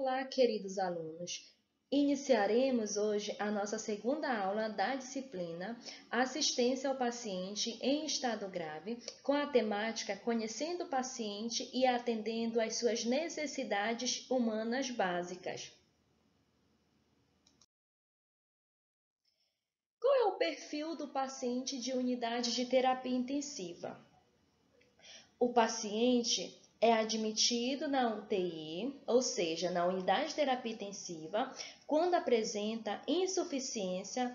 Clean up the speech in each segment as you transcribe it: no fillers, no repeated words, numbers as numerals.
Olá, queridos alunos. Iniciaremos hoje a nossa segunda aula da disciplina Assistência ao Paciente em Estado Grave, com a temática Conhecendo o Paciente e Atendendo às Suas Necessidades Humanas Básicas. Qual é o perfil do paciente de unidade de terapia intensiva? O paciente é admitido na UTI, ou seja, na unidade de terapia intensiva, quando apresenta insuficiência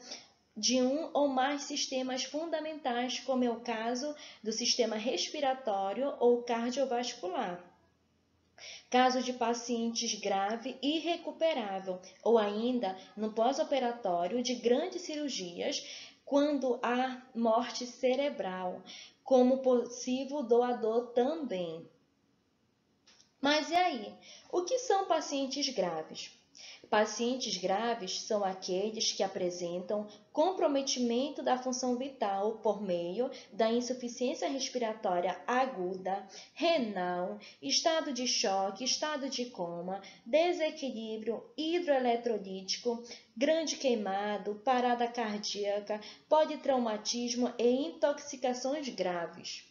de um ou mais sistemas fundamentais, como é o caso do sistema respiratório ou cardiovascular. Caso de pacientes grave e irrecuperável, ou ainda no pós-operatório de grandes cirurgias, quando há morte cerebral, como possível doador também. Mas e aí? O que são pacientes graves? Pacientes graves são aqueles que apresentam comprometimento da função vital por meio da insuficiência respiratória aguda, renal, estado de choque, estado de coma, desequilíbrio hidroeletrolítico, grande queimado, parada cardíaca, politraumatismo e intoxicações graves.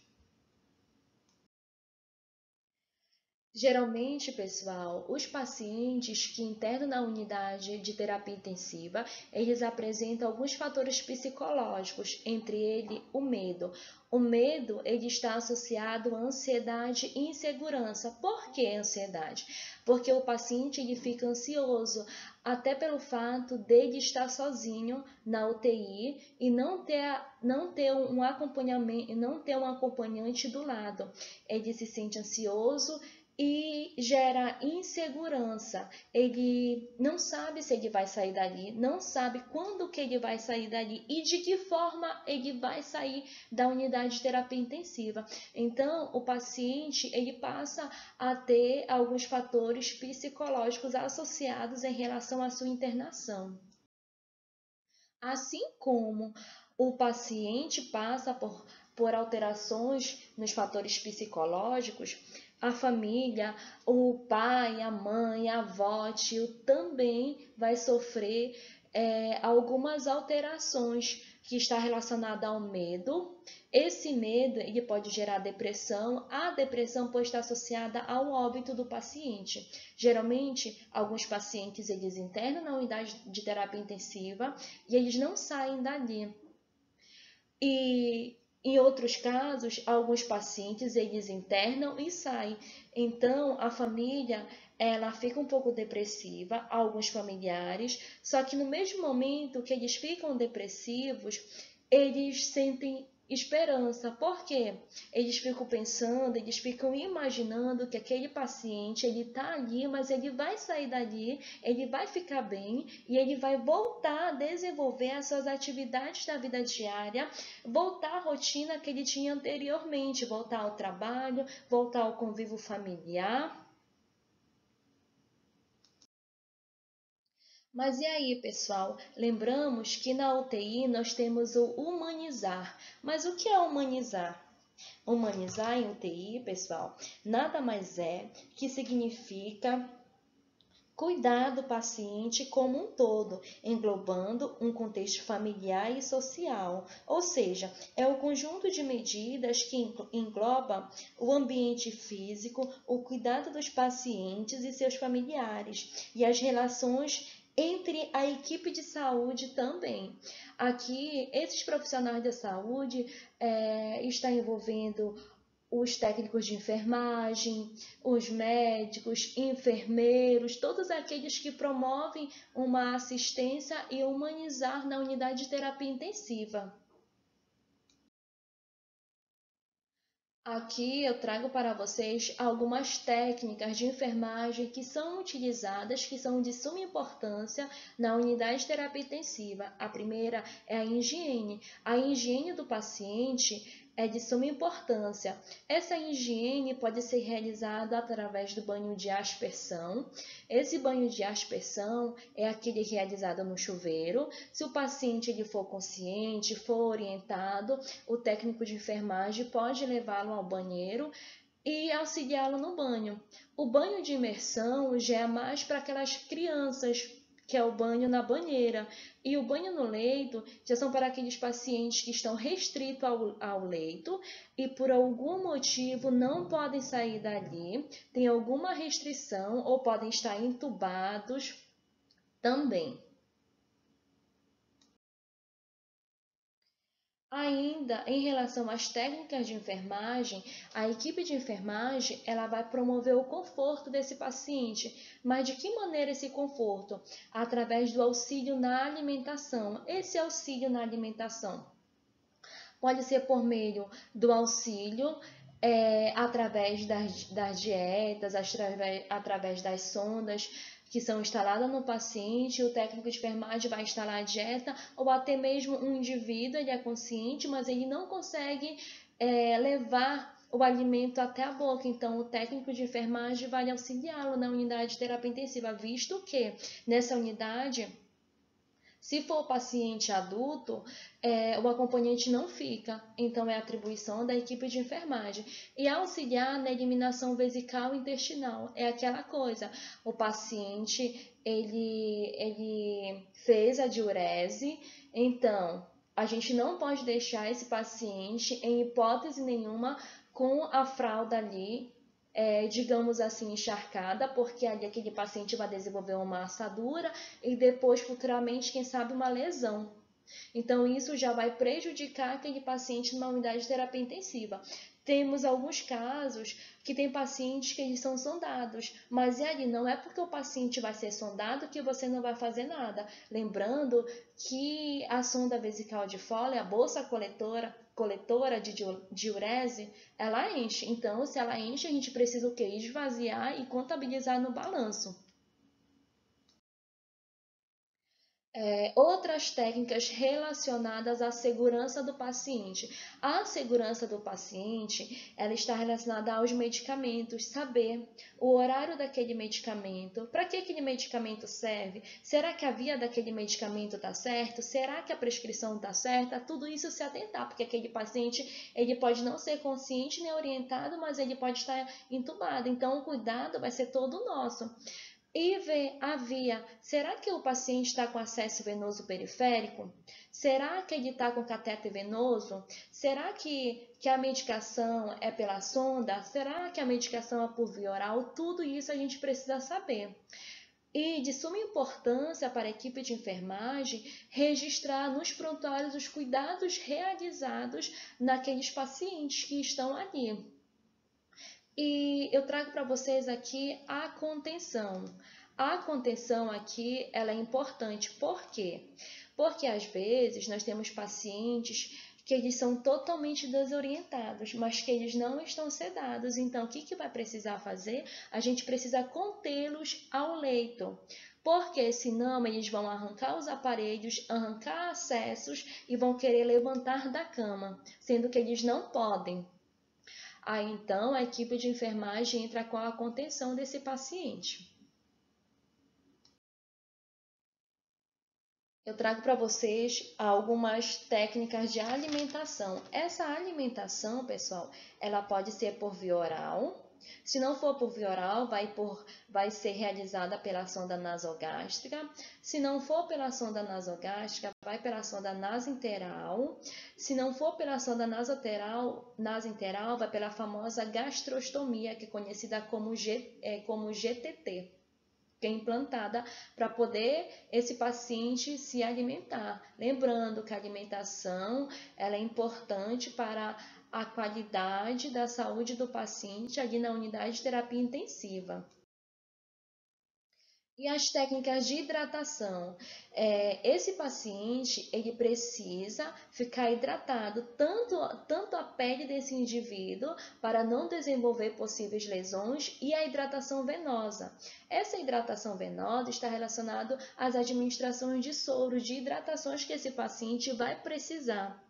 Geralmente, pessoal, os pacientes que internam na unidade de terapia intensiva, eles apresentam alguns fatores psicológicos, entre eles o medo. O medo, ele está associado à ansiedade e insegurança. Por que ansiedade? Porque o paciente ele fica ansioso, até pelo fato dele estar sozinho na UTI e não ter um acompanhamento, não ter um acompanhante do lado. Ele se sente ansioso e gera insegurança. Ele não sabe se ele vai sair dali, não sabe quando que ele vai sair dali e de que forma ele vai sair da unidade de terapia intensiva. Então, o paciente ele passa a ter alguns fatores psicológicos associados em relação à sua internação. Assim como o paciente passa por alterações nos fatores psicológicos, a família, o pai, a mãe, a avó, tio também vai sofrer algumas alterações que está relacionada ao medo. Esse medo ele pode gerar depressão. A depressão pode estar associada ao óbito do paciente. Geralmente, alguns pacientes eles internam na unidade de terapia intensiva e eles não saem dali. E em outros casos, alguns pacientes eles internam e saem. Então, a família ela fica um pouco depressiva, alguns familiares, só que no mesmo momento que eles ficam depressivos, eles sentem esperança. Por quê? Eles ficam pensando, eles ficam imaginando que aquele paciente, ele está ali, mas ele vai sair dali, ele vai ficar bem e ele vai voltar a desenvolver as suas atividades da vida diária, voltar à rotina que ele tinha anteriormente, voltar ao trabalho, voltar ao convívio familiar. Mas e aí, pessoal? Lembramos que na UTI nós temos o humanizar. Mas o que é humanizar? Humanizar em UTI, pessoal, nada mais é que significa cuidar do paciente como um todo, englobando um contexto familiar e social, ou seja, é o conjunto de medidas que engloba o ambiente físico, o cuidado dos pacientes e seus familiares e as relações entre a equipe de saúde também. Aqui, esses profissionais da saúde estão envolvendo os técnicos de enfermagem, os médicos, enfermeiros, todos aqueles que promovem uma assistência e humanizar na unidade de terapia intensiva. Aqui eu trago para vocês algumas técnicas de enfermagem que são utilizadas, que são de suma importância na unidade de terapia intensiva. A primeira é a higiene. A higiene do paciente é de suma importância. Essa higiene pode ser realizada através do banho de aspersão. Esse banho de aspersão é aquele realizado no chuveiro. Se o paciente ele for consciente, for orientado, o técnico de enfermagem pode levá-lo ao banheiro e auxiliá-lo no banho. O banho de imersão já é mais para aquelas crianças, que é o banho na banheira. E o banho no leito já são para aqueles pacientes que estão restritos ao leito e por algum motivo não podem sair dali, tem alguma restrição ou podem estar entubados também. Ainda em relação às técnicas de enfermagem, a equipe de enfermagem ela vai promover o conforto desse paciente. Mas de que maneira esse conforto? Através do auxílio na alimentação. Esse auxílio na alimentação pode ser por meio do auxílio através das dietas, através das sondas que são instaladas no paciente, o técnico de enfermagem vai instalar a dieta, ou até mesmo um indivíduo, ele é consciente, mas ele não consegue levar o alimento até a boca, então o técnico de enfermagem vai auxiliá-lo na unidade de terapia intensiva, visto que nessa unidade, se for paciente adulto, o acompanhante não fica, então é atribuição da equipe de enfermagem. E auxiliar na eliminação vesical intestinal, é aquela coisa, o paciente ele fez a diurese, então a gente não pode deixar esse paciente, em hipótese nenhuma, com a fralda ali, digamos assim, encharcada, porque ali aquele paciente vai desenvolver uma assadura e depois, futuramente, quem sabe, uma lesão. Então, isso já vai prejudicar aquele paciente numa unidade de terapia intensiva. Temos alguns casos que tem pacientes que eles são sondados, mas ali não é porque o paciente vai ser sondado que você não vai fazer nada. Lembrando que a sonda vesical de Foley, a bolsa coletora de diurese, ela enche. Então, se ela enche, a gente precisa o quê? Esvaziar e contabilizar no balanço. Outras técnicas relacionadas à segurança do paciente. A segurança do paciente, ela está relacionada aos medicamentos, saber o horário daquele medicamento, para que aquele medicamento serve, será que a via daquele medicamento está certo, será que a prescrição está certa, tudo isso se atentar, porque aquele paciente ele pode não ser consciente nem orientado, mas ele pode estar entubado, então o cuidado vai ser todo nosso. E ver a via. Será que o paciente está com acesso venoso periférico? Será que ele está com catéter venoso? Será que a medicação é pela sonda? Será que a medicação é por via oral? Tudo isso a gente precisa saber. E de suma importância para a equipe de enfermagem registrar nos prontuários os cuidados realizados naqueles pacientes que estão ali. E eu trago para vocês aqui a contenção. A contenção aqui ela é importante. Por quê? Porque às vezes nós temos pacientes que eles são totalmente desorientados, mas que eles não estão sedados. Então, o que vai precisar fazer? A gente precisa contê-los ao leito. Porque senão eles vão arrancar os aparelhos, arrancar acessos e vão querer levantar da cama, sendo que eles não podem. Aí, então, a equipe de enfermagem entra com a contenção desse paciente. Eu trago para vocês algumas técnicas de alimentação. Essa alimentação, pessoal, ela pode ser por via oral. Se não for por via oral, vai ser realizada pela sonda nasogástrica. Se não for pela sonda nasogástrica, vai pela sonda nasinteral. Se não for pela sonda nasinteral, vai pela famosa gastrostomia, que é conhecida como GTT, que é implantada para poder esse paciente se alimentar. Lembrando que a alimentação ela é importante para a qualidade da saúde do paciente ali na unidade de terapia intensiva. E as técnicas de hidratação. Esse paciente ele precisa ficar hidratado, tanto a pele desse indivíduo, para não desenvolver possíveis lesões, e a hidratação venosa. Essa hidratação venosa está relacionada às administrações de soro, de hidratações que esse paciente vai precisar.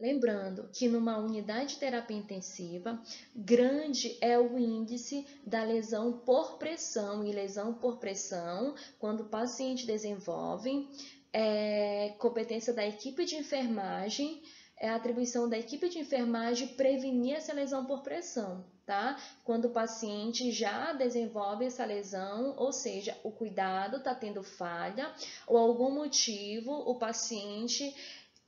Lembrando que numa unidade de terapia intensiva, grande é o índice da lesão por pressão, e lesão por pressão, quando o paciente desenvolve competência da equipe de enfermagem é a atribuição da equipe de enfermagem prevenir essa lesão por pressão, tá? Quando o paciente já desenvolve essa lesão, ou seja, o cuidado está tendo falha, ou algum motivo o paciente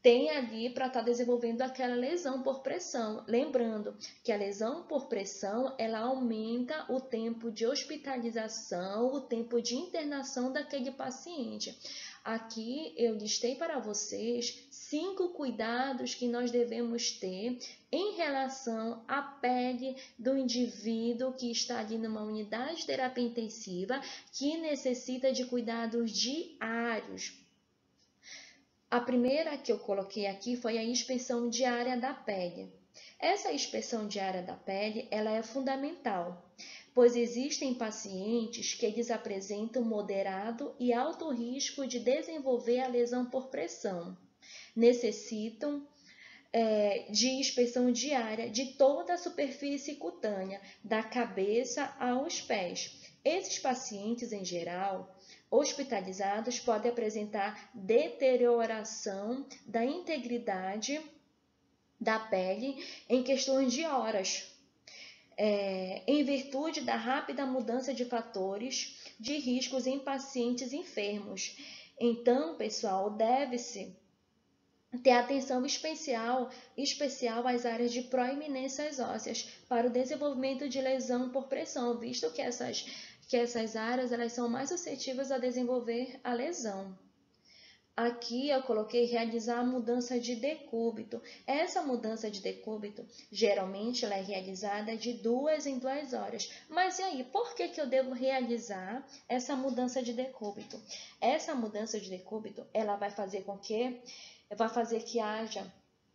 tem ali para estar desenvolvendo aquela lesão por pressão. Lembrando que a lesão por pressão, ela aumenta o tempo de hospitalização, o tempo de internação daquele paciente. Aqui eu listei para vocês 5 cuidados que nós devemos ter em relação à pele do indivíduo que está ali numa unidade de terapia intensiva, que necessita de cuidados diários. A primeira que eu coloquei aqui foi a inspeção diária da pele. Essa inspeção diária da pele, ela é fundamental, pois existem pacientes que eles apresentam moderado e alto risco de desenvolver a lesão por pressão. Necessitam de inspeção diária de toda a superfície cutânea, da cabeça aos pés. Esses pacientes, em geral, hospitalizados podem apresentar deterioração da integridade da pele em questões de horas, em virtude da rápida mudança de fatores de riscos em pacientes enfermos. Então, pessoal, deve-se ter atenção especial às áreas de proeminências ósseas para o desenvolvimento de lesão por pressão, visto que essas áreas elas são mais suscetíveis a desenvolver a lesão. Aqui eu coloquei realizar a mudança de decúbito. Essa mudança de decúbito, geralmente ela é realizada de 2 em 2 horas. Mas e aí, por que eu devo realizar essa mudança de decúbito? Essa mudança de decúbito, ela vai fazer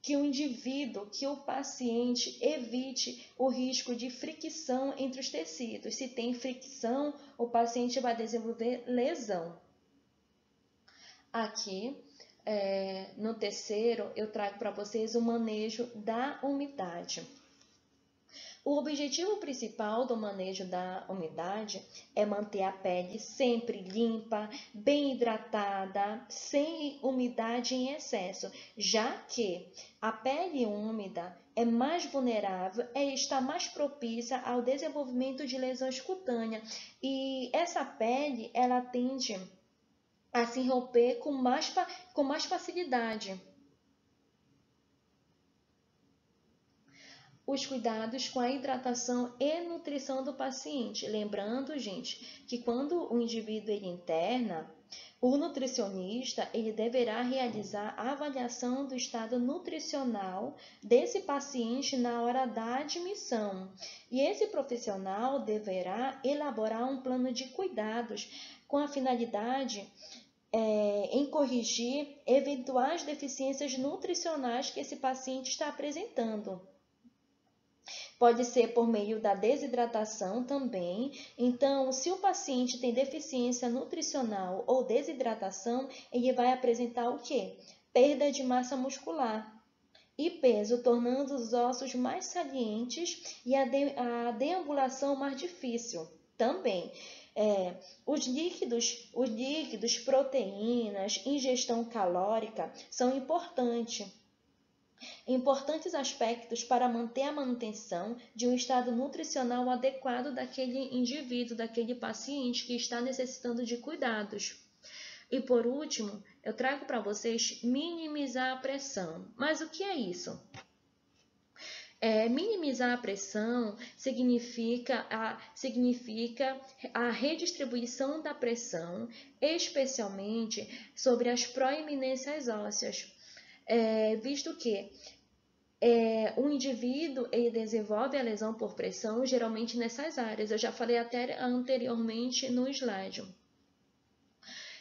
que o indivíduo, que o paciente evite o risco de fricção entre os tecidos. Se tem fricção, o paciente vai desenvolver lesão. Aqui, no terceiro, eu trago para vocês o manejo da umidade. O objetivo principal do manejo da umidade é manter a pele sempre limpa, bem hidratada, sem umidade em excesso, já que a pele úmida é mais vulnerável e está mais propícia ao desenvolvimento de lesões cutâneas. E essa pele, ela tende a se romper com mais facilidade. Os cuidados com a hidratação e nutrição do paciente. Lembrando, gente, que quando o indivíduo ele interna, o nutricionista ele deverá realizar a avaliação do estado nutricional desse paciente na hora da admissão. E esse profissional deverá elaborar um plano de cuidados com a finalidade em corrigir eventuais deficiências nutricionais que esse paciente está apresentando. Pode ser por meio da desidratação também. Então, se o paciente tem deficiência nutricional ou desidratação, ele vai apresentar o quê? Perda de massa muscular e peso, tornando os ossos mais salientes e a deambulação mais difícil também. Os líquidos, proteínas, ingestão calórica são importantes aspectos para manter a manutenção de um estado nutricional adequado daquele indivíduo, daquele paciente que está necessitando de cuidados. E por último, eu trago para vocês minimizar a pressão. Mas o que é isso? Minimizar a pressão significa a redistribuição da pressão, especialmente sobre as proeminências ósseas, visto que o indivíduo ele desenvolve a lesão por pressão geralmente nessas áreas. Eu já falei até anteriormente no slide.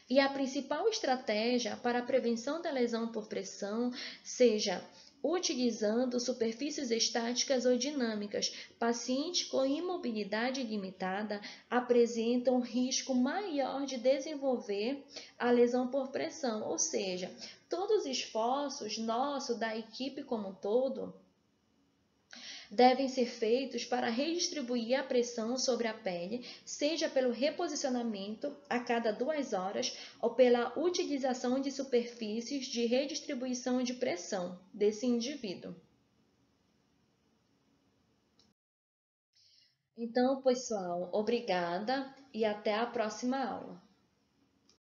E a principal estratégia para a prevenção da lesão por pressão seja utilizando superfícies estáticas ou dinâmicas. Pacientes com imobilidade limitada apresentam um risco maior de desenvolver a lesão por pressão, ou seja, todos os esforços nossos, da equipe como um todo, devem ser feitos para redistribuir a pressão sobre a pele, seja pelo reposicionamento a cada 2 horas ou pela utilização de superfícies de redistribuição de pressão desse indivíduo. Então, pessoal, obrigada e até a próxima aula.